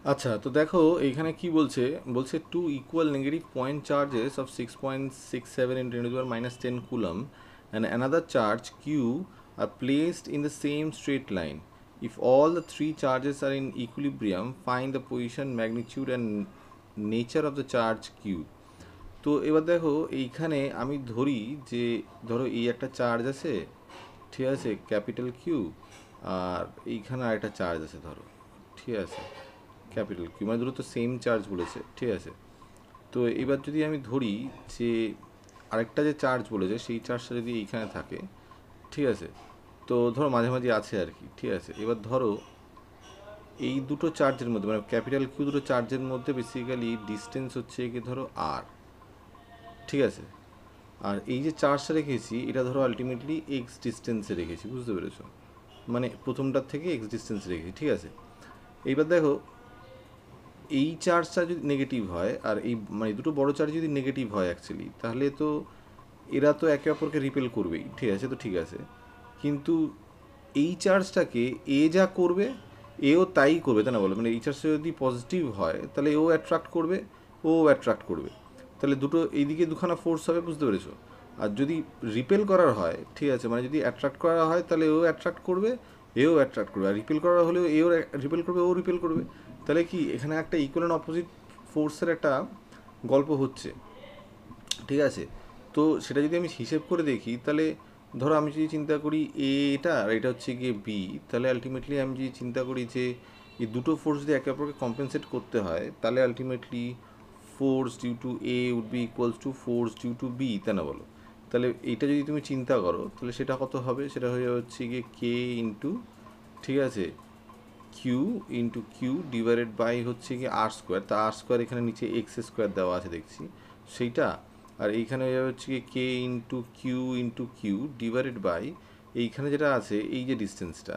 আচ্ছা, তো দেখো এইখানে কি বলছে, বলছে to equal negative point charges of 6.67 into 10 to the power minus 10 coulomb and another charge q are placed in the same straight line. If all the three charges are in equilibrium, find the position, magnitude and nature of the charge q. তো এবার দেখো এইখানে আমি ধরি যে ধরো এই একটা চার্জ আছে, ঠিক আছে, ক্যাপিটাল কিউ, আর এইখানে আরেকটা চার্জ আছে ধরো, ঠিক আছে, ক্যাপিটাল কিউ, মানে দুটো তো সেম চার্জ বলেছে, ঠিক আছে। তো এবার যদি আমি ধরি যে আরেকটা যে চার্জ বলেছে সেই চার্জটা যদি এইখানে থাকে, ঠিক আছে, তো ধরো মাঝামাঝি আছে আর কি, ঠিক আছে। এবার ধরো এই দুটো চার্জের মধ্যে মানে ক্যাপিটাল কিউ দুটো চার্জের মধ্যে বেসিক্যালি ডিস্টেন্স হচ্ছে কি ধরো আর, ঠিক আছে। আর এই যে চার্জটা রেখেছি এটা ধরো আলটিমেটলি এক্স ডিস্টেন্সে রেখেছি, বুঝতে পেরেছো, মানে প্রথমটার থেকে এক্স ডিস্টেন্সে রেখেছি, ঠিক আছে। এইবার দেখো এই চার্জটা যদি নেগেটিভ হয় আর এই মানে দুটো বড় চার্জ যদি নেগেটিভ হয় অ্যাকচুয়ালি, তাহলে তো এরা তো একে অপরকে রিপেল করবেই, ঠিক আছে, তো ঠিক আছে। কিন্তু এই চার্জটাকে এ যা করবে এও তাই করবে, তাই না বলো, মানে এই চার্জটা যদি পজিটিভ হয় তাহলে ও অ্যাট্রাক্ট করবে, ও অ্যাট্রাক্ট করবে, তাহলে দুটো এইদিকে দুখানা ফোর্স হবে, বুঝতে পেরেছো। আর যদি রিপেল করার হয়, ঠিক আছে, মানে যদি অ্যাট্রাক্ট করা হয় তাহলে ও অ্যাট্রাক্ট করবে, এও অ্যাট্রাক্ট করবে, আর রিপেল করা হলেও এও রিপেল করবে, ও রিপেল করবে। তাহলে কি এখানে একটা ইকুয়াল অ্যান্ড অপোজিট ফোর্সের একটা গল্প হচ্ছে, ঠিক আছে। তো সেটা যদি আমি হিসেব করে দেখি তাহলে ধরো আমি যদি চিন্তা করি এ এটা আর এটা হচ্ছে গিয়ে বি, তাহলে আলটিমেটলি আমি যদি চিন্তা করি যে এই দুটো ফোর্স যদি একে অপরকে কম্পেনসেট করতে হয় তাহলে ultimately force due to A would be equals to force due to B, তাই না বলো। তাহলে এইটা যদি তুমি চিন্তা করো তাহলে সেটা কত হবে, সেটা হয়ে হচ্ছে গিয়ে কে ইন্টু, ঠিক আছে, q into q divided by হচ্ছে কি আর স্কোয়ার, তা আর স্কোয়ার এখানে নিচে এক্স স্কোয়ার দেওয়া আছে দেখছি সেইটা, আর এইখানে হয়ে যাবে হচ্ছে কি কে ইন্টু কিউ ডিভাইডেড বাই এইখানে যেটা আছে এই যে ডিস্টেন্সটা,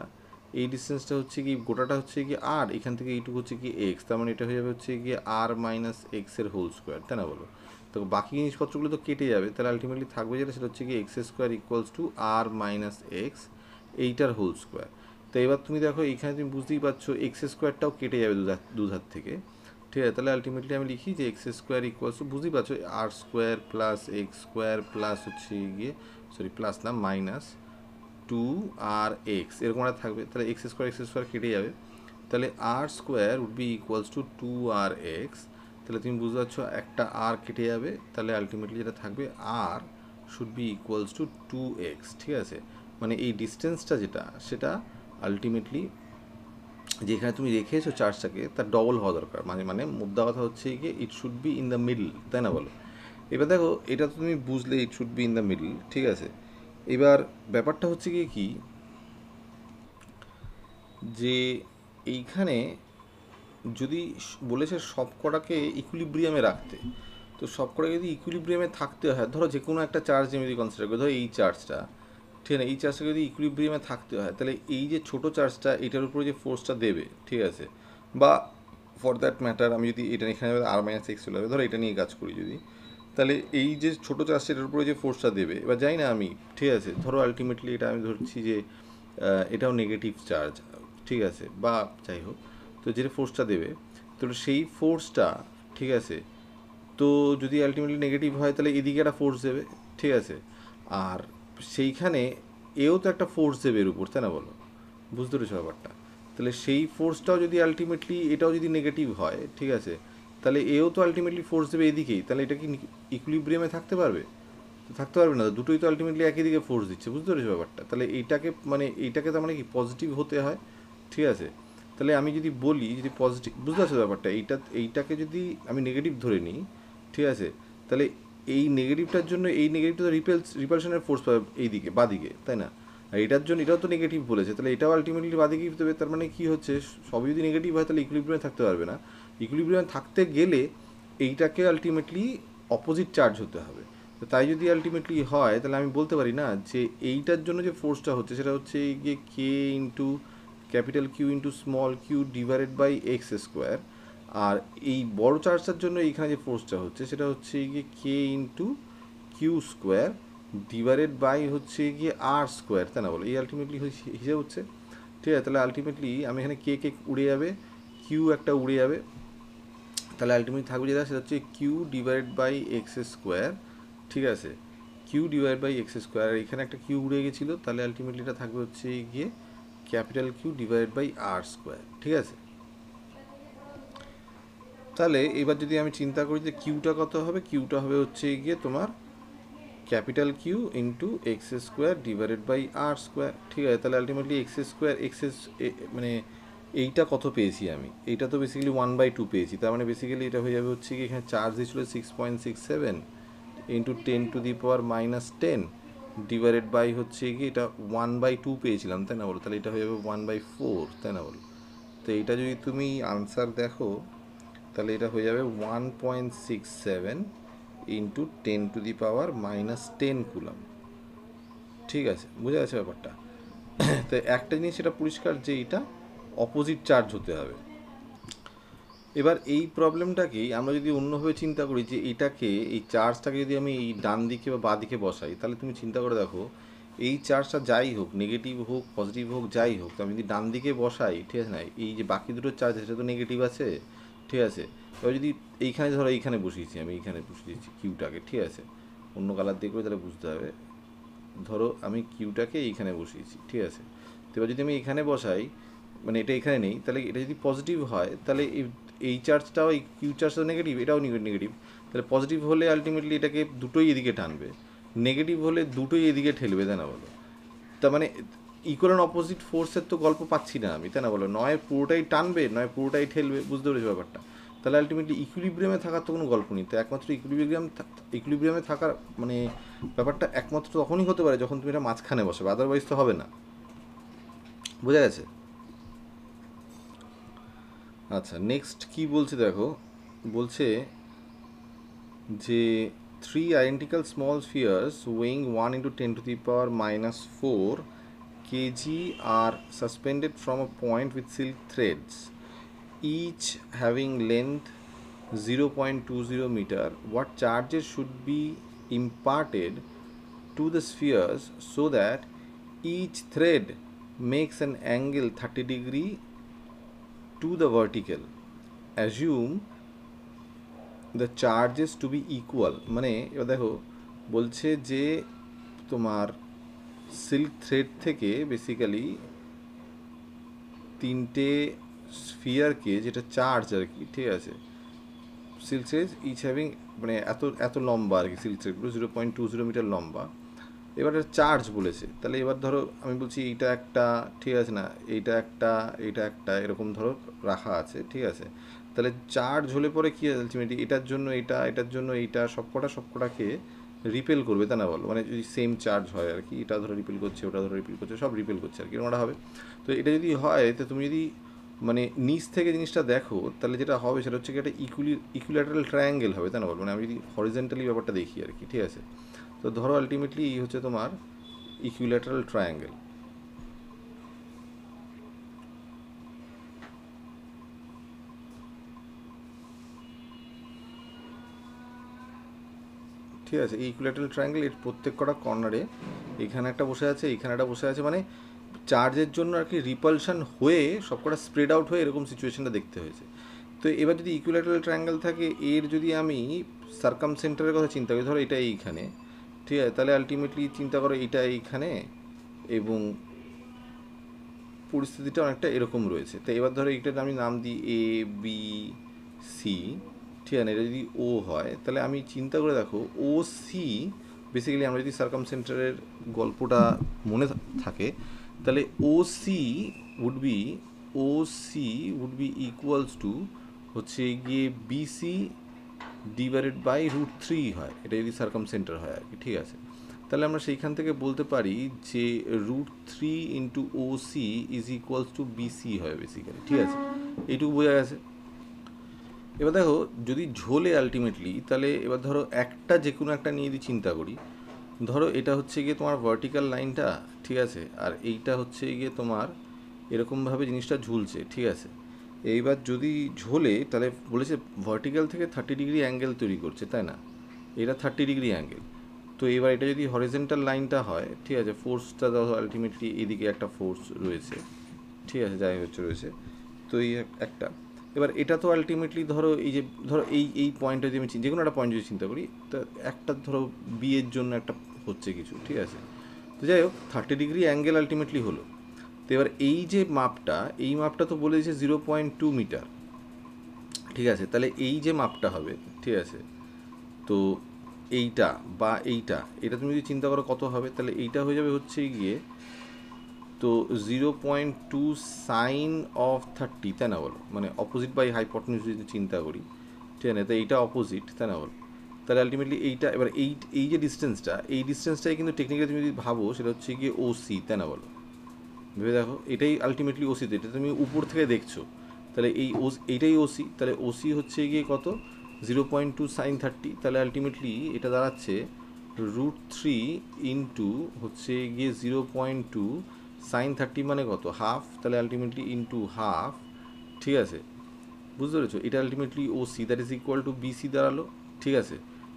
এই ডিস্টেন্সটা হচ্ছে কি গোটাটা হচ্ছে কি আর এখান থেকে এইটুকু হচ্ছে কি এক্স, তার মানে এটা হয়ে যাবে হচ্ছে কি আর মাইনাস এক্সের হোল স্কোয়ার, তাই না বলো। তো বাকি জিনিসপত্রগুলো তো কেটে যাবে, তাহলে আলটিমেটলি থাকবে যেটা সেটা হচ্ছে কি x square equals to r minus x এইটার হোল স্কোয়ার। তো এবার তুমি দেখো এইখানে তুমি বুঝতেই পারছো এক্স স্কোয়ারটাও কেটে যাবে দুধার থেকে, ঠিক আছে। তাহলে আলটিমেটলি আমি লিখি যে এক্স স্কোয়ার ইকুয়ালস টু, বুঝতেই পারছো, R square plus X square plus হচ্ছে গিয়ে, সরি প্লাস না মাইনাস টু আর এক্স এরকম একটা থাকবে, তাহলে এক্স স্কোয়ার কেটে যাবে, তাহলে R square would be equals to two R X, তাহলে তুমি বুঝতে পারছো একটা আর কেটে যাবে, তাহলে আলটিমেটলি যেটা থাকবে R should be equals to two X, ঠিক আছে। মানে এই ডিস্টেন্সটা যেটা সেটা আলটিমেটলি যেখানে তুমি রেখেছো চার্জটাকে তার ডবল হওয়া দরকার, মানে মানে মুদ্রা কথা হচ্ছে গিয়ে it should be in the middle, তাই না বলো। এবার দেখো এটা তো তুমি বুঝলে it should be in the middle, ঠিক আছে। এবার ব্যাপারটা হচ্ছে গিয়ে কি যে এইখানে যদি বলেছে সব কটাকে ইকুইলিব্রিয়ামে রাখতে, তো সব কটা যদি ইকুইলিব্রিয়ামে থাকতে হয়, ধরো যে কোনো একটা চার্জ আমি যদি কনসিডার করি, ধরো এই চার্জটা, ঠিক আছে, এই চার্জটা যদি ইকুইলিব্রিয়ামে থাকতে হয় তাহলে এই যে ছোটো চার্জটা এটার উপরে যে ফোর্সটা দেবে, ঠিক আছে, বা ফর দ্যাট ম্যাটার আমি যদি এটা এখানে আর মাইনাস এক্স চলে যাবে, ধরো এটা নিয়ে কাজ করি যদি, তাহলে এই যে ছোটো চার্জটা এটার উপরে যে ফোর্সটা দেবে, এবার যাই না আমি, ঠিক আছে, ধরো আলটিমেটলি এটা আমি ধরছি যে এটাও নেগেটিভ চার্জ, ঠিক আছে, বা যাই হোক, তো যেটা ফোর্সটা দেবে, তো সেই ফোর্সটা, ঠিক আছে, তো যদি আলটিমেটলি নেগেটিভ হয় তাহলে এদিকে একটা ফোর্স দেবে, ঠিক আছে, আর সেইখানে এও তো একটা ফোর্স দেবে এর উপর, তাই না বলো, বুঝতে পেরেছো ব্যাপারটা। তাহলে সেই ফোর্সটাও যদি আলটিমেটলি এটাও যদি নেগেটিভ হয়, ঠিক আছে, তাহলে এও তো আলটিমেটলি ফোর্স দেবে এদিকেই, তাহলে এটা কি ইকুইলিব্রিয়ামে থাকতে পারবে, তো থাকতে পারবে না, দুটোই তো আলটিমেটলি একই দিকে ফোর্স দিচ্ছে, বুঝতে পেরেছো ব্যাপারটা। তাহলে এইটাকে মানে এইটাকে তার মানে কি পজিটিভ হতে হয়, ঠিক আছে। তাহলে আমি যদি বলি যদি পজিটিভ, বুঝতে পারছো ব্যাপারটা, এইটাকে যদি আমি নেগেটিভ ধরে নিই, ঠিক আছে, তাহলে এই নেগেটিভটার জন্য এই নেগেটিভটা তো রিপালশনের ফোর্স পাবে এইদিকে বাদিকে, তাই না। আর এটার জন্য এটাও তো নেগেটিভ বলেছে, তাহলে এটাও আলটিমেটলি বাদিকেই দেবে, তার মানে কি হচ্ছে সবই যদি নেগেটিভ হয় তাহলে ইকুইলিব্রিয়ামে থাকতে পারবে না, ইকুইলিব্রিয়ামে থাকতে গেলে এইটাকে আলটিমেটলি অপোজিট চার্জ হতে হবে। তো তাই যদি আলটিমেটলি হয় তাহলে আমি বলতে পারি না যে এইটার জন্য যে ফোর্সটা হচ্ছে সেটা হচ্ছে গিয়ে K into capital Q into small Q divided by x square, আর এই বড় চার্জটার জন্য এইখানে যে ফোর্সটা হচ্ছে সেটা হচ্ছে গিয়ে K into Q square divided by হচ্ছে গিয়ে আর স্কোয়ার, তাই না বলো, এই আলটিমেটলি হিসেবে হচ্ছে, ঠিক আছে। তাহলে আলটিমেটলি আমি এখানে কে কে উড়ে যাবে, কিউ একটা উড়ে যাবে, তাহলে আলটিমেটলি থাকবে যেটা সেটা হচ্ছে q divide by x square, ঠিক আছে, q divide by x square, এখানে একটা কিউ উড়ে গেছিলো, তাহলে আলটিমেটলি এটা থাকবে হচ্ছে গিয়ে capital q divide by r square, ঠিক আছে। তাহলে এবার যদি আমি চিন্তা করি যে কিউটা কত হবে, কিউটা হবে হচ্ছে গিয়ে তোমার capital Q into x square divided by r square, ঠিক আছে। তাহলে আলটিমেটলি এক্স স্কোয়ার মানে এইটা কত পেয়েছি আমি, এইটা তো বেসিক্যালি 1/2 পেয়েছি, তার মানে বেসিক্যালি এটা হয়ে যাবে হচ্ছে কি এখানে চার্জ দিয়েছিল 6.67 ইন্টু 10⁻⁻10 ডিভাইডেড বাই হচ্ছে কি এটা 1/2 পেয়েছিলাম, তাই না বলো, তাহলে এটা হয়ে যাবে 1/4, তাই না বলো। তো এইটা যদি তুমি আনসার দেখো তাহলে এটা হয়ে যাবে 1.67 ইন্টু 10⁻⁻10 কুলম, ঠিক আছে, বোঝা যাচ্ছে ব্যাপারটা। তো একটা জিনিস সেটা পরিষ্কার যে এটা অপোজিট চার্জ হতে হবে। এবার এই প্রবলেমটাকেই আমরা যদি অন্যভাবে চিন্তা করি যে এটাকে, এই চার্জটাকে যদি আমি এই ডান দিকে বা বাঁ দিকে বসাই, তাহলে তুমি চিন্তা করে দেখো এই চার্জটা যাই হোক, নেগেটিভ হোক পজিটিভ হোক যাই হোক, তো আমি যদি ডান দিকে বসাই, ঠিক আছে না, এই যে বাকি দুটো চার্জ সেটা তো নেগেটিভ আছে, ঠিক আছে। এবার যদি এইখানে ধরো এইখানে বসিয়েছি, আমি এইখানে বসিয়েছি কিউটাকে, ঠিক আছে, অন্য কালার দিয়ে করে তাহলে বুঝতে হবে, ধরো আমি কিউটাকে এইখানে বসিয়েছি, ঠিক আছে। তো এবার যদি আমি এখানে বসাই, মানে এটা এখানে নেই, তাহলে এটা যদি পজিটিভ হয় তাহলে এই চার্জটাও, এই কিউ চার্জটা নেগেটিভ, এটাও নেগেটিভ, তাহলে পজিটিভ হলে আলটিমেটলি এটাকে দুটোই এদিকে টানবে, নেগেটিভ হলে দুটোই এদিকে ঠেলবে, তাই না বলো। তার মানে ইকুয়াল অ্যান্ড অপোজিট ফোর্সের তো গল্প পাচ্ছি না আমি, তাই না বলো, নয় পুরোটাই টানবে নয় পুরোটাই ঠেলবে, বুঝতে পেরেছো ব্যাপারটা। তাহলে আলটিমেটলি ইকুইলিব্রিয়ামে থাকার তো কোনো গল্প নেই, তো একমাত্র ইকুইলিব্রিয়ামে থাকার মানে ব্যাপারটা একমাত্র তখনই হতে পারে যখন তুমি এটা মাঝখানে বসাবে, আদারওয়াইজ তো হবে না, বোঝা গেছে। আচ্ছা, নেক্সট কি বলছে দেখো, বলছে যে 3 identical small spheres weighing 1 into 10⁻⁻4 kg are suspended from a point with silk threads, each having length 0.20 meter. What charges should be imparted to the spheres so that each thread makes an angle 30 degree to the vertical? Assume the charges to be equal. মানে এবার দেখো বলছে যে তোমার silk thread থেকে basically তিনটে স্ফিয়ারকে, যেটা charge আর কি, ঠিক আছে, সিল্ক থ্রেড ইচ হ্যাভিং, মানে এত এত লম্বা আর কি, সিল্ক থ্রেডগুলো 0.20 মিটার লম্বা। এবার চার্জ বলেছে, তাহলে এবার ধরো আমি বলছি এইটা একটা, ঠিক আছে না, এইটা একটা, এইটা একটা, এরকম ধরো রাখা আছে, ঠিক আছে। তাহলে চার্জ হলে পরে কী আলটিমেটলি এটার জন্য এটা, এটার জন্য এইটা, সবকটাকে রিপেল করবে, তা না বলো, মানে যদি সেম চার্জ হয় আর কি, এটা ধরো রিপেল করছে, ওটা ধরো রিপেল করছে, সব রিপেল করছে আর কি, এরকমটা হবে। তো এটা যদি হয়, তো তুমি যদি মানে নিচ থেকে জিনিসটা দেখো, তাহলে যেটা হবে সেটা হচ্ছে কি একটা ইকুইল্যাটারাল ট্রায়াঙ্গেল হবে, তা না বলো, মানে আমি যদি হরিজেন্টালি ব্যাপারটা দেখি আর কি, ঠিক আছে। তো ধরো আলটিমেটলি হচ্ছে তোমার ইকুইল্যাটারাল ট্রায়াঙ্গেল, ঠিক আছে। এই ইকুইল্যাটারাল ট্রায়াঙ্গেল, এর প্রত্যেক কটা কর্নারে এখানে একটা বসে আছে, এখানে একটা বসে আছে, মানে চার্জের জন্য আর কি রিপালশন হয়ে সবকটা স্প্রেড আউট হয়ে এরকম সিচুয়েশনটা দেখতে হয়েছে। তো এবার যদি ইকুইল্যাটারাল ট্রায়াঙ্গেল থাকে, এর যদি আমি সার্কাম সেন্টারের কথা চিন্তা করি, ধরো এটা এইখানে, ঠিক আছে, তাহলে আলটিমেটলি চিন্তা করো এটা এইখানে এবং পরিস্থিতিটা অনেকটা এরকম রয়েছে। তো এবার ধরো এইটার আমি নাম দিই এ বি সি, ঠিক আছে, এটা যদি ও হয়, তাহলে আমি চিন্তা করে দেখো ও সি, বেসিক্যালি আমরা যদি সার্কাম সেন্টারের গল্পটা মনে থাকে, তাহলে O C would be equals to হচ্ছে গিয়ে বিসি ডিভাইডেড বাই √3 হয়, এটা যদি সার্কাম সেন্টার হয় আর কি, ঠিক আছে। তাহলে আমরা সেইখান থেকে বলতে পারি যে √3 into O C is equals to BC হয় বেসিক্যালি, ঠিক আছে, এইটুকু বোঝা গেছে। এবার দেখো যদি ঝোলে আলটিমেটলি, তাহলে এবার ধরো একটা যে কোনো একটা নিয়ে যদি চিন্তা করি, ধরো এটা হচ্ছে গিয়ে তোমার ভার্টিক্যাল লাইনটা, ঠিক আছে, আর এইটা হচ্ছে গিয়ে তোমার এরকমভাবে জিনিসটা ঝুলছে, ঠিক আছে। এইবার যদি ঝোলে, তাহলে বলেছে ভার্টিক্যাল থেকে 30 ডিগ্রি অ্যাঙ্গেল তৈরি করছে, তাই না, এটা 30 ডিগ্রি অ্যাঙ্গেল। তো এবার এটা যদি হরিজেন্টাল লাইনটা হয়, ঠিক আছে, ফোর্সটা ধরো আলটিমেটলি এদিকে একটা ফোর্স রয়েছে, ঠিক আছে, যাই হচ্ছে রয়েছে, তো এই একটা, এবার এটা তো আলটিমেটলি ধরো এই যে ধরো এই পয়েন্টটা যদি আমি যে কোনো একটা পয়েন্ট যদি চিন্তা করি, তা একটা ধরো বি এর জন্য একটা হচ্ছে কিছু, ঠিক আছে। তো যাই হোক 30 ডিগ্রি অ্যাঙ্গেল আলটিমেটলি হলো। তো এবার এই যে মাপটা, এই মাপটা তো বলে দিয়েছে 0.2 মিটার, ঠিক আছে। তাহলে এই যে মাপটা হবে, ঠিক আছে, তো এইটা বা এইটা, এটা তুমি যদি চিন্তা করো কত হবে, তাহলে এইটা হয়ে যাবে হচ্ছে গিয়ে তো 0.2 সাইন অফ 30, তাই না বলো, মানে অপোজিট বাই হাইপটেনিউজ যদি চিন্তা করি, ঠিক আছে, তো এইটা অপোজিট, তাই না বলো। তাহলে আলটিমেটলি এইটা এবার এই যে ডিস্টেন্সটা, এই ডিস্টেন্সটাই কিন্তু টেকনিক্যালি তুমি যদি ভাবো সেটা হচ্ছে গিয়ে ওসি, তাই না বলো। ভেবে দেখো, এটাই আলটিমেটলি ওসি, এটা তুমি উপর থেকে দেখছো, তাহলে এইটাই ওসি, তাহলে ওসি হচ্ছে গিয়ে কত 0.2 সাইন 30, তাহলে আলটিমেটলি এটা দাঁড়াচ্ছে √3 ইন্টু হচ্ছে গিয়ে 0.2 সাইন 30 মানে কত হাফ, তাহলে আলটিমেটলি ইন্টু হাফ, ঠিক আছে, বুঝতে পেরেছো। এটা ultimately OC that is equal to BC দাঁড়ালো, ঠিক আছে।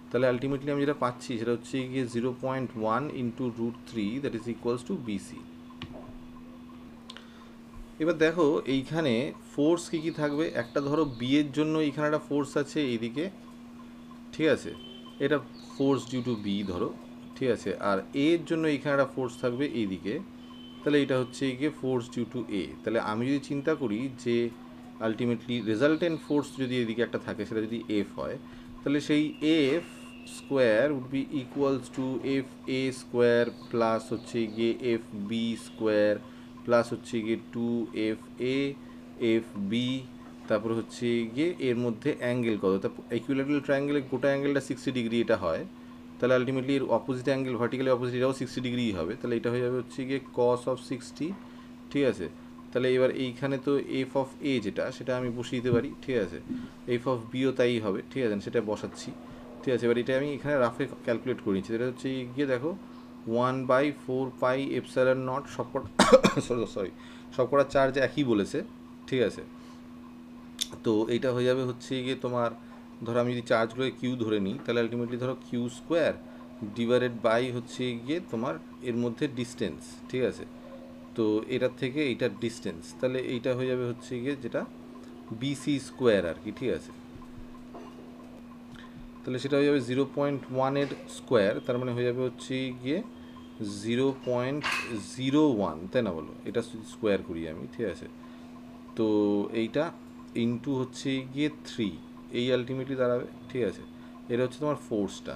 তাহলে আলটিমেটলি আমি যেটা পাচ্ছি সেটা হচ্ছে গিয়ে 0.1 into √3 that is equals to BC. এবার দেখো এইখানে ফোর্স কী কী থাকবে, একটা ধরো বি এর জন্য এইখানে একটা ফোর্স আছে এইদিকে, ঠিক আছে, এটা ফোর্স ডিউ টু বি ধরো, ঠিক আছে, আর এ এর জন্য এইখানে একটা ফোর্স থাকবে এইদিকে, তাহলে এটা হচ্ছে গিয়ে ফোর্স ডিউ টু এ। তাহলে আমি যদি চিন্তা করি যে আলটিমেটলি রেজাল্টেন্ট ফোর্স যদি এদিকে একটা থাকে, সেটা যদি এফ হয়, তাহলে সেই F square would be equals to F A square plus হচ্ছে গিয়ে এফ বি স্কোয়ার প্লাস হচ্ছে গিয়ে 2FA এফ বি, তারপর হচ্ছে গিয়ে এর মধ্যে অ্যাঙ্গেল কত, তা ইকুইল্যাটারাল ট্রায়াঙ্গেলের গোটা অ্যাঙ্গেলটা 60 ডিগ্রি এটা হয়, তাহলে আলটিমেটলি এর অপোজিট অ্যাঙ্গেল ভার্টিক্যালি অপোজিট এটাও 60 ডিগ্রিই হবে, তাহলে এটা হয়ে যাবে হচ্ছে গিয়ে কস অফ 60, ঠিক আছে। তাহলে এবার এইখানে তো এফ অফ এ যেটা, সেটা আমি বসিয়ে দিতে পারি, ঠিক আছে, এফ অফ বিও তাই হবে, ঠিক আছে, সেটা বসাচ্ছি, ঠিক আছে। এবার এটা আমি এখানে রাফে ক্যালকুলেট করে নিচ্ছি, এটা হচ্ছে গিয়ে দেখো 1/4πε0 সবকটা সরি সবকটা চার্জ একই বলেছে, ঠিক আছে। তো এইটা হয়ে যাবে হচ্ছে গিয়ে তোমার, ধরো আমি যদি চার্জগুলোকে কিউ ধরে নিই, তাহলে আলটিমেটলি ধরো কিউ স্কোয়ার ডিভাইডেড বাই হচ্ছে গিয়ে তোমার এর মধ্যে ডিস্টেন্স, ঠিক আছে। তো এটার থেকে এইটার ডিস্টেন্স, তাহলে এইটা হয়ে যাবে হচ্ছে গিয়ে যেটা বিসি স্কোয়ার আর কি, ঠিক আছে। তাহলে সেটা হয়ে যাবে 0.1 স্কোয়ার, তার মানে হয়ে যাবে হচ্ছে গিয়ে 0.01, তাই না বলো, এটা স্কোয়ার করি আমি, ঠিক আছে। তো এইটা ইন্টু হচ্ছে গিয়ে 3, এই আলটিমেটলি দাঁড়াবে, ঠিক আছে। এটা হচ্ছে তোমার ফোর্সটা,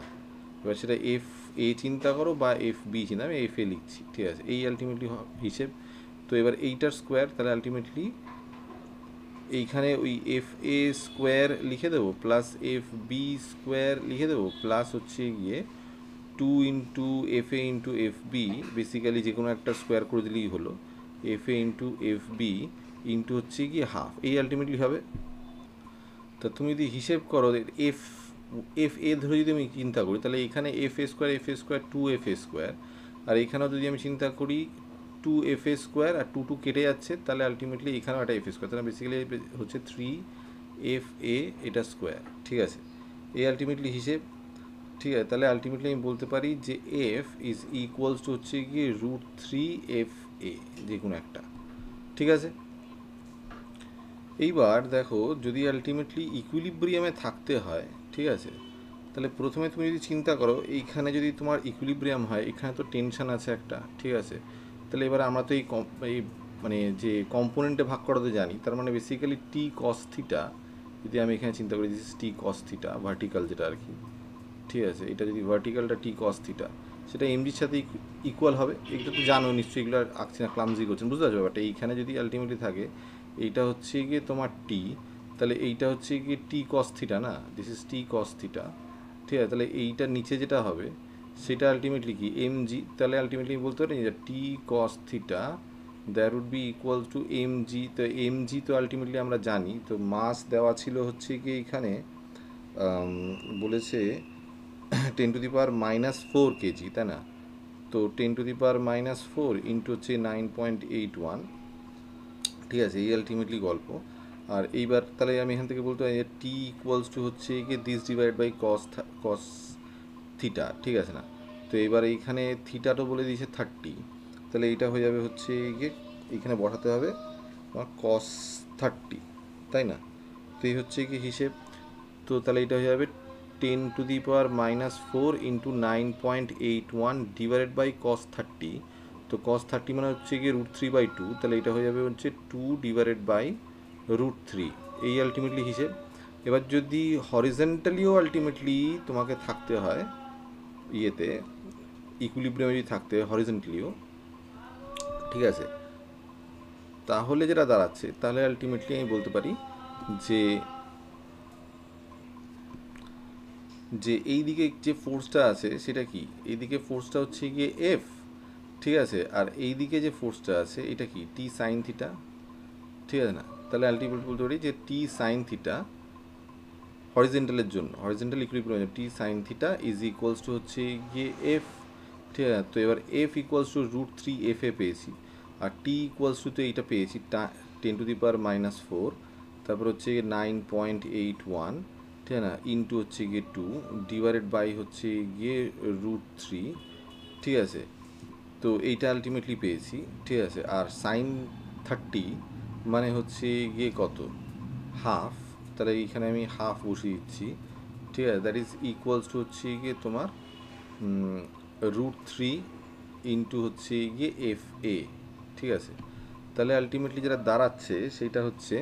এবার সেটা এফ এ চিন্তা করো বা এফ বি চিন্তা, আমি এফ এ লিখছি, ঠিক আছে, এই আলটিমেটলি হিসেব। তো এবার এইটার স্কোয়ার, তাহলে আলটিমেটলি এইখানে ওই এফ এ স্কোয়ার লিখে দেবো প্লাস এফ বি স্কোয়ার লিখে দেবো প্লাস হচ্ছে গিয়ে 2 into F A into F B, basically যে কোনো একটা স্কোয়ার করে দিলেই হলো, F A into F B into হচ্ছে গিয়ে হাফ, এই আলটিমেটলি হবে। তা তুমি যদি হিসেব করো এফ এফ এ ধরে যদি আমি চিন্তা করি, তাহলে এখানে F A square 2FA square, আর এখানেও যদি আমি চিন্তা করি 2FA স্কোয়ার, আর 2 কেটে যাচ্ছে, তাহলে আলটিমেটলি এখানেও একটা এফ স্কোয়ার, তাহলে বেসিক্যালি হচ্ছে 3FA এটা স্কোয়ার, ঠিক আছে, এই আলটিমেটলি হিসেব, ঠিক আছে। তাহলে আলটিমেটলি আমি বলতে পারি যে এফ ইজ ইকুয়ালস টু হচ্ছে গিয়ে √3FA যে কোনো একটা, ঠিক আছে। এইবার দেখো যদি আলটিমেটলি ইকুইলিব্রিয়ামে থাকতে হয়, ঠিক আছে, তাহলে প্রথমে তুমি যদি চিন্তা করো এইখানে যদি তোমার ইকুইলিব্রিয়াম হয়, এখানে তো টেনশন আছে একটা, ঠিক আছে। তাহলে এবার আমরা তো এই মানে যে কম্পোনেন্টে ভাগ করাতে জানি, তার মানে বেসিক্যালি টি কস থিটা, যদি আমি এখানে চিন্তা করি this is T cos theta vertical যেটা আর কি, ঠিক আছে, এটা যদি ভার্টিক্যালটা টি কস থিটা, সেটা এমজির সাথে ইকুয়াল হবে, এটা তো জানো নিশ্চয়ই, এগুলো আঁকছি না, ক্লামজি করছেন, বুঝতে পারছো ব্যাপারটা। এইখানে যদি আলটিমেটলি থাকে এইটা হচ্ছে গিয়ে তোমার টি, তাহলে এইটা হচ্ছে গিয়ে টি কস থিটা, না, this is T cos theta, ঠিক আছে। তাহলে এইটার নিচে যেটা হবে সেটা আলটিমেটলি কি এমজি, তাহলে আলটিমেটলি বলতে পারি যে T cos theta that would be equal to MG. তো এমজি তো আলটিমেটলি আমরা জানি, তো মাস দেওয়া ছিল হচ্ছে কি এইখানে বলেছে 10⁻⁻4 কেজি, তাই না। তো 10⁻⁻4 ইন্টু হচ্ছে 9.81, ঠিক আছে, এই আলটিমেটলি গল্প। আর এইবার তাহলে আমি এখান থেকে বলতে পারি যে টি ইকুয়ালস টু হচ্ছে গিয়ে this divide by cos theta, ঠিক আছে না। তো এবার এইখানে থিটাটা বলে দিয়েছে 30, তাহলে এইটা হয়ে যাবে হচ্ছে গিয়ে এইখানে বসাতে হবে তোমার cos 30, তাই না। তো এই হচ্ছে কি হিসেব। তো তাহলে এটা হয়ে যাবে 10⁻⁻4 ইন্টু 9.81 ডিভাইডেড বাই cos 30। তো cos 30 মানে হচ্ছে গিয়ে √3/2, তাহলে এটা হয়ে যাবে হচ্ছে 2 ডিভাইডেড বাই √3। এই আলটিমেটলি হিসেব। এবার যদি হরিজেন্টালিও আলটিমেটলি তোমাকে থাকতে হয় ইয়েতে, ইকুইলিব্রিয়ামে যদি থাকতে হয় হরিজেন্টালিও, ঠিক আছে, তাহলে যেটা দাঁড়াচ্ছে, তাহলে আলটিমেটলি আমি বলতে পারি যে যে এই দিকে যে ফোর্সটা আছে সেটা কি, এইদিকে ফোর্সটা হচ্ছে গিয়ে এফ, ঠিক আছে, আর এই দিকে যে ফোর্সটা আছে এটা কি টি সাইন থিটা, ঠিক আছে না। তাহলে আলটিমেটলি বলতে পারি যে টি সাইন থিটা হরিজেন্টালের জন্য, horizontal equilibrium T sine theta is equals to হচ্ছে গিয়ে এফ, ঠিক আছে। তো এবার এফ ইকুয়ালস টু √3 এফ এ পেয়েছি, আর টি ইকুয়ালস টু তো এইটা পেয়েছি 10⁻⁻4, তারপর হচ্ছে 9.81, ঠিক আছে না, ইন্টু হচ্ছে গিয়ে 2 ডিভাইডেড বাই হচ্ছে গিয়ে √3, ঠিক আছে। তো এইটা আলটিমেটলি পেয়েছি, ঠিক আছে। আর সাইন 30 মানে হচ্ছে গিয়ে কত, হাফ, তাহলে এইখানে আমি হাফ বসিয়ে দিচ্ছি, ঠিক আছে। দ্যাট ইজ ইকুয়ালস টু হচ্ছে গিয়ে তোমার √3 ইন্টু হচ্ছে গিয়ে এফ এ, ঠিক আছে। তাহলে আলটিমেটলি যেটা দাঁড়াচ্ছে সেটা হচ্ছে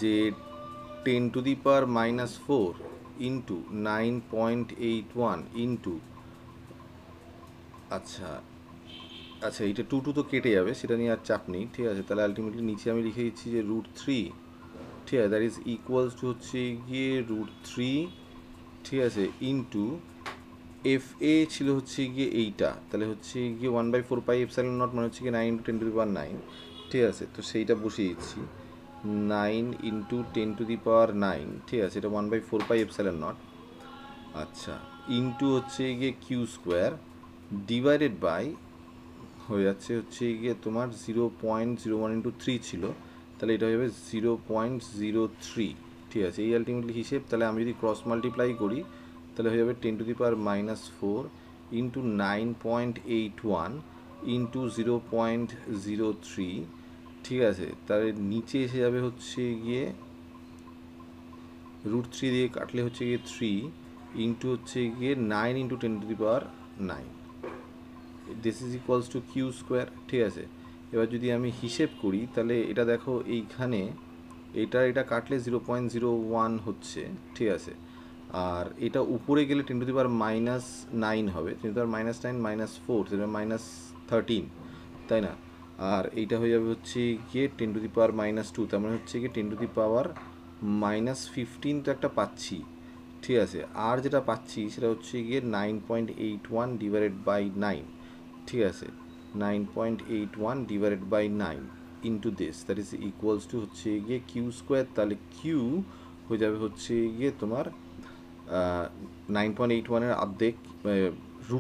যে 10⁻⁻4 ইন্টু 9.81 ইন্টু, আচ্ছা আচ্ছা এইটা 2 তো কেটে যাবে, সেটা নিয়ে আর চাপ নেই, ঠিক আছে। তাহলে আলটিমেটলি নিচে আমি লিখে দিচ্ছি যে √3, ঠিক আছে, দ্যাট ইজ ইকুয়ালস টু হচ্ছে গিয়ে √3, ঠিক আছে, ইন্টু এফ এ ছিল হচ্ছে গিয়ে এইটা, তাহলে হচ্ছে গিয়ে 1/4πε0 মানে হচ্ছে গিয়ে 9 × 10⁻9, ঠিক আছে। তো সেইটা বসিয়ে দিচ্ছি 9 × 10⁹, ঠিক আছে, এটা 1/4πε0, আচ্ছা, ইন্টু হচ্ছে গিয়ে কিউ স্কোয়ার ডিভাইডেড বাই হয়ে যাচ্ছে হচ্ছে গিয়ে তোমার 0.01 × 3 ছিল, তাহলে এটা হয়ে যাবে 0.03, ঠিক আছে। এই আলটিমেটলি হিসেব। তাহলে আমি যদি ক্রস মাল্টিপ্লাই করি তাহলে হয়ে যাবে 10⁻⁻4 ইন্টু 9.81 ইন্টু 0.03, ঠিক আছে। তাহলে নিচে এসে যাবে হচ্ছে গিয়ে √3 দিয়ে কাটলে হচ্ছে গিয়ে 3 ইন্টু হচ্ছে গিয়ে 9 × 10⁹, this is equals to q square, ঠিক আছে। এবার যদি আমি হিসেব করি তাহলে এটা দেখো এইখানে এটা কাটলে 0.01 হচ্ছে, ঠিক আছে। আর এটা উপরে গেলে 10⁻⁻9 হবে, 10⁻⁻9 -4 -13, তাই না। আর এইটা হয়ে যাবে হচ্ছে গিয়ে 10⁻⁻2, তার মানে হচ্ছে গিয়ে 10⁻−15 তো একটা পাচ্ছি, ঠিক আছে। আর যেটা পাচ্ছি সেটা হচ্ছে গিয়ে 9.81 ডিভাইডেড বাই 9, ঠিক আছে, 9.81 divided by 9 into this, that is equals to হচ্ছে গিয়ে কিউ স্কোয়ার। তাহলে কিউ হয়ে যাবে হচ্ছে গিয়ে তোমার 9.81 অর্ধেক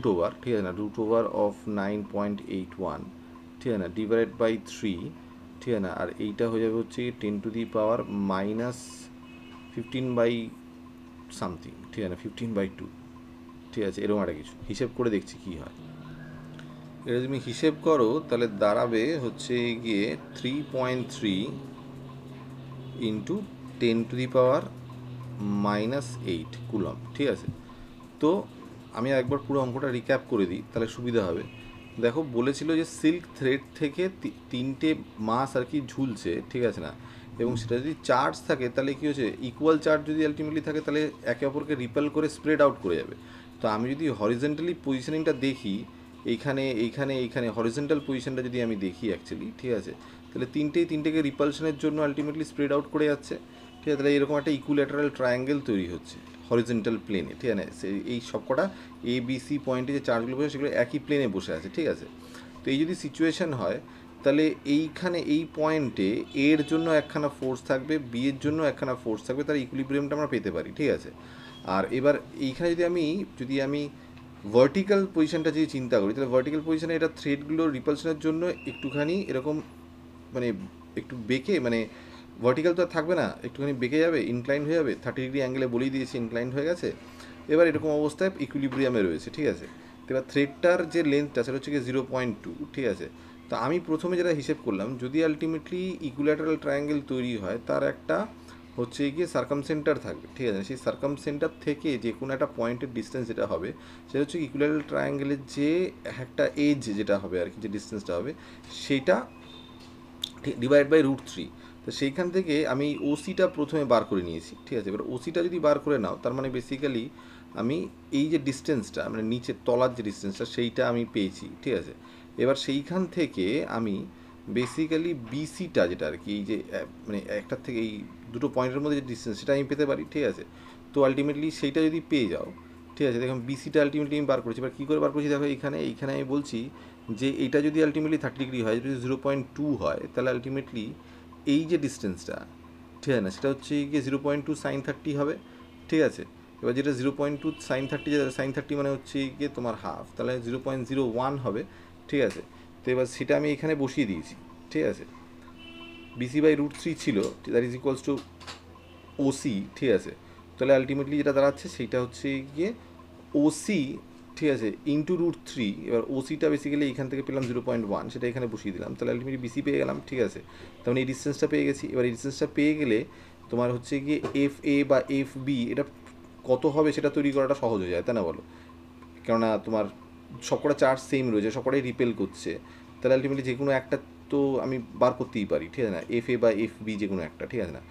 √ওভার, ঠিক আছে না, √ওভার অফ 9.81, ঠিক আছে না, ডিভাইডেড বাই 3, ঠিক আছে না। আর এইটা হয়ে যাবে হচ্ছে 10⁻−15/সামথিং, ঠিক আছে না, 15/2, ঠিক আছে, এরকম একটা কিছু হিসেব করে দেখছি কী হয়। এটা তুমি হিসেব করো তাহলে দাঁড়াবে হচ্ছে গিয়ে 3.3 ইন্টু 10⁻⁻8 কুলম, ঠিক আছে। তো আমি একবার পুরো অঙ্কটা রিক্যাপ করে দিই তাহলে সুবিধা হবে। দেখো বলেছিল যে সিল্ক থ্রেড থেকে 3টে মাস আর কি ঝুলছে, ঠিক আছে না, এবং সেটা যদি চার্জ থাকে তাহলে কী হচ্ছে, ইকুয়াল চার্জ যদি আলটিমেটলি থাকে তাহলে একে অপরকে রিপেল করে স্প্রেড আউট করে যাবে। তো আমি যদি হরিজেন্টালি পজিশনিংটা দেখি, এইখানে হরিজেন্টাল পজিশনটা যদি আমি দেখি অ্যাকচুয়ালি, ঠিক আছে, তাহলে তিনটেকে রিপালশনের জন্য আলটিমেটলি স্প্রেড আউট করে যাচ্ছে, ঠিক আছে। তাহলে এরকম একটা ইকুইল্যাটারাল ট্রায়াঙ্গেল তৈরি হচ্ছে হরিজেন্টাল প্লেনে, ঠিক আছে। এই সবকটা এ বি সি পয়েন্টে যে চার্জগুলো বসে সেগুলো একই প্লেনে বসে আছে, ঠিক আছে। তো এই যদি সিচুয়েশন হয় তাহলে এইখানে এই পয়েন্টে এর জন্য একখানা ফোর্স থাকবে, বি এর জন্য একখানা ফোর্স থাকবে, তার ইকুইলিব্রিয়ামটা আমরা পেতে পারি, ঠিক আছে। আর এবার এইখানে যদি আমি ভার্টিক্যাল পজিশনটা যদি চিন্তা করি তাহলে ভার্টিক্যাল পজিশনে এটা থ্রেডগুলোর রিপালশনের জন্য একটুখানি এরকম মানে একটু বেঁকে, মানে ভার্টিক্যাল তো আর থাকবে না, একটুখানি বেঁকে যাবে, ইনক্লাইন হয়ে যাবে, 30 ডিগ্রি অ্যাঙ্গেলে বলেই দিয়েছে ইনক্লাইন হয়ে গেছে। এবার এরকম অবস্থায় ইকুইলিব্রিয়ামে রয়েছে, ঠিক আছে। তো এবার থ্রেডটার যে লেন্থটা সেটা হচ্ছে কি 0.2, ঠিক আছে। তো আমি প্রথমে যেটা হিসেব করলাম, যদি আলটিমেটলি ইকুইল্যাটারাল ট্রায়াঙ্গেল তৈরি হয় তার একটা হচ্ছে গিয়ে সার্কামসেন্টার থাকবে, ঠিক আছে, সেই সার্কামসেন্টার থেকে যে কোনো একটা পয়েন্টের ডিস্টেন্স যেটা হবে সেটা হচ্ছে ইকুইল্যাটারাল ট্রায়াঙ্গেলের যে একটা এজ যেটা হবে আর কি, যে ডিস্টেন্সটা হবে সেইটা ডিভাইড বাই √3। তো সেইখান থেকে আমি ওসিটা প্রথমে বার করে নিয়েছি, ঠিক আছে। এবার ওসিটা যদি বার করে নাও তার মানে বেসিক্যালি আমি এই যে ডিস্টেন্সটা মানে নিচের তলার যে ডিস্টেন্সটা সেইটা আমি পেয়েছি, ঠিক আছে। এবার সেইখান থেকে আমি বেসিক্যালি বিসিটা যেটা আর কি, এই যে মানে একটার থেকে এই দুটো পয়েন্টের মধ্যে যে ডিস্টেন্স সেটা আমি পেতে পারি, ঠিক আছে। তো আলটিমেটলি সেইটা যদি পেয়ে যাও, ঠিক আছে, দেখুন বিসিটা আলটিমেটলি আমি বার করেছি। এবার কী করে বার করেছি দেখো, এইখানে আমি বলছি যে এটা যদি আলটিমেটলি 30 ডিগ্রি হয়, যদি 0.2 হয়, তাহলে আলটিমেটলি এই যে ডিস্টেন্সটা, ঠিক আছে না, সেটা হচ্ছে গিয়ে 0.2 sin30 হবে, ঠিক আছে। এবার যেটা 0.2 sin30, যেটা sin30 মানে হচ্ছে গিয়ে তোমার হাফ, তাহলে 0.01 হবে, ঠিক আছে। তো এবার সেটা আমি এখানে বসিয়ে দিয়েছি, ঠিক আছে। BC/√3 ছিল, that is equals two OC, ঠিক আছে। তাহলে আলটিমেটলি যেটা দাঁড়াচ্ছে সেইটা হচ্ছে গিয়ে ওসি, ঠিক আছে, ×√3। এবার ওসিটা বেসিক্যালি এখান থেকে পেলাম 0.1, সেটা এখানে বসিয়ে দিলাম, তাহলে আলটিমেটলি বিসি পেয়ে গেলাম, ঠিক আছে। তার মানে এই ডিস্টেন্সটা পেয়ে গেছি। এবার এই ডিস্টেন্সটা পেয়ে গেলে তোমার হচ্ছে গিয়ে FA বা FB এটা কত হবে সেটা তৈরি করাটা সহজ হয়ে যায়, তাই না বলো? কেননা তোমার সবকটা চার্জ সেম রয়েছে, সবকটাই রিপেল করছে, তাহলে আলটিমেটলি যে কোনো একটা তো আমি বার করতেই পারি, ঠিক আছে না, FA বা FB যে কোনো একটা, ঠিক আছে না।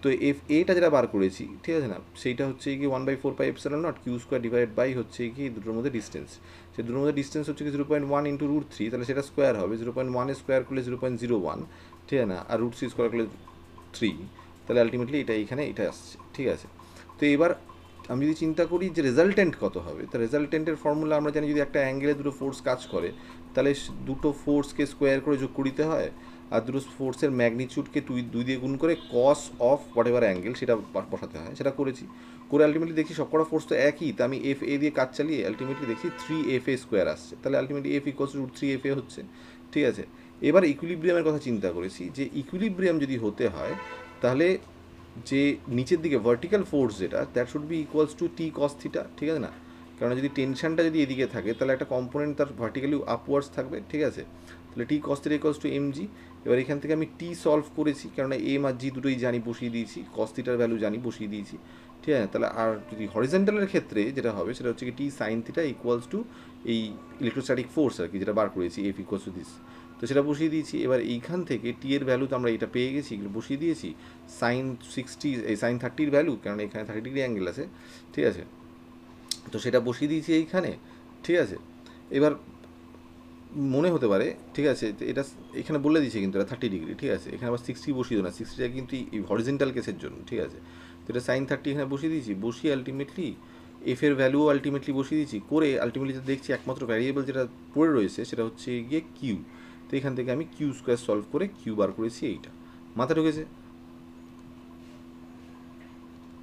তো FAটা যেটা বার করেছি, ঠিক আছে না, সেইটা হচ্ছে কি 1/4πε0 Q² ডিভাইড বাই হচ্ছে কি দুটোর মধ্যে ডিস্টেন্স। সেই দুটোর মধ্যে ডিস্টেন্স হচ্ছে কি 0.1 × √3, তাহলে সেটা স্কোয়ার হবে, 0.1 স্কোয়ার করলে 0.01, ঠিক আছে না, আর √3 স্কোয়ার করলে 3, তাহলে আলটিমেটলি এখানে এটা আসছে, ঠিক আছে। তো এবার আমি যদি চিন্তা করি যে রেজাল্টেন্ট কত হবে, তো রেজাল্টেন্টের ফর্মুলা আমরা জানি, যদি একটা অ্যাঙ্গেলে দুটো ফোর্স কাজ করে তাহলে দুটো ফোর্সকে স্কোয়ার করে যোগ করে দিতে হয়, আর দুটো ফোর্সের ম্যাগনিচিউডকে 2 দিয়ে গুণ করে cos of what ever angle সেটা বসাতে হয়। সেটা করেছি, করে আলটিমেটলি দেখি সবকটা ফোর্স তো একই, তা আমি FA দিয়ে কাজ চালিয়ে আলটিমেটলি দেখি 3FA² আসছে, তাহলে আলটিমেটলি F = √3FA হচ্ছে, ঠিক আছে। এবার ইকুইলিব্রিয়ামের কথা চিন্তা করেছি, যে ইকুইলিব্রিয়াম যদি হতে হয় তাহলে যে নিচের দিকে ভার্টিক্যাল ফোর্স যেটা, that should be equals two T cos θ, ঠিক আছে না। কারণ যদি টেনশনটা যদি এদিকে থাকে তাহলে একটা কম্পোনেন্ট তার ভার্টিক্যালি আপওয়ার্ডস থাকবে, ঠিক আছে। তাহলে T cos θ = mg। এবার এখান থেকে আমি T সলভ করেছি, কারণ M আর G দুটোই জানি, বসিয়ে দিয়েছি, cos θ ভ্যালু জানি, বসিয়ে দিয়েছি, ঠিক আছে। তাহলে আর যদি হরিজেন্টালের ক্ষেত্রে যেটা হবে সেটা হচ্ছে কি T sin θ = এই ইলেকট্রোস্ট্যাটিক ফোর্স আর কি, যেটা বার করেছি, F = this। তো সেটা বসিয়ে দিয়েছি। এবার এইখান থেকে টি এর ভ্যালু তো আমরা এটা পেয়ে গেছি, বসিয়ে দিয়েছি sin30 ভ্যালু, কারণ এখানে 30 ডিগ্রি অ্যাঙ্গেল আছে, ঠিক আছে। তো সেটা বসিয়ে দিয়েছি এইখানে, ঠিক আছে। এবার মনে হতে পারে, ঠিক আছে, এটা এখানে বলে দিয়েছে কিন্তু এটা 30 ডিগ্রি, ঠিক আছে। এখানে আবার 60 বসিয়ে দেবো না, 60টা কিন্তু এই হরিজেন্টাল কেসের জন্য, ঠিক আছে। তো এটা sin30 এখানে বসিয়ে দিয়েছি, বসিয়ে আলটিমেটলি এফের ভ্যালুও আলটিমেটলি বসিয়ে দিয়েছি, করে আলটিমেটলি যেটা দেখছি একমাত্র ভ্যারিয়েবল যেটা পড়ে রয়েছে সেটা হচ্ছে গিয়ে কিউ। তো এখান থেকে আমি Q² সলভ করে কিউ বার করেছি, এইটা মাথা ঢুকেছে।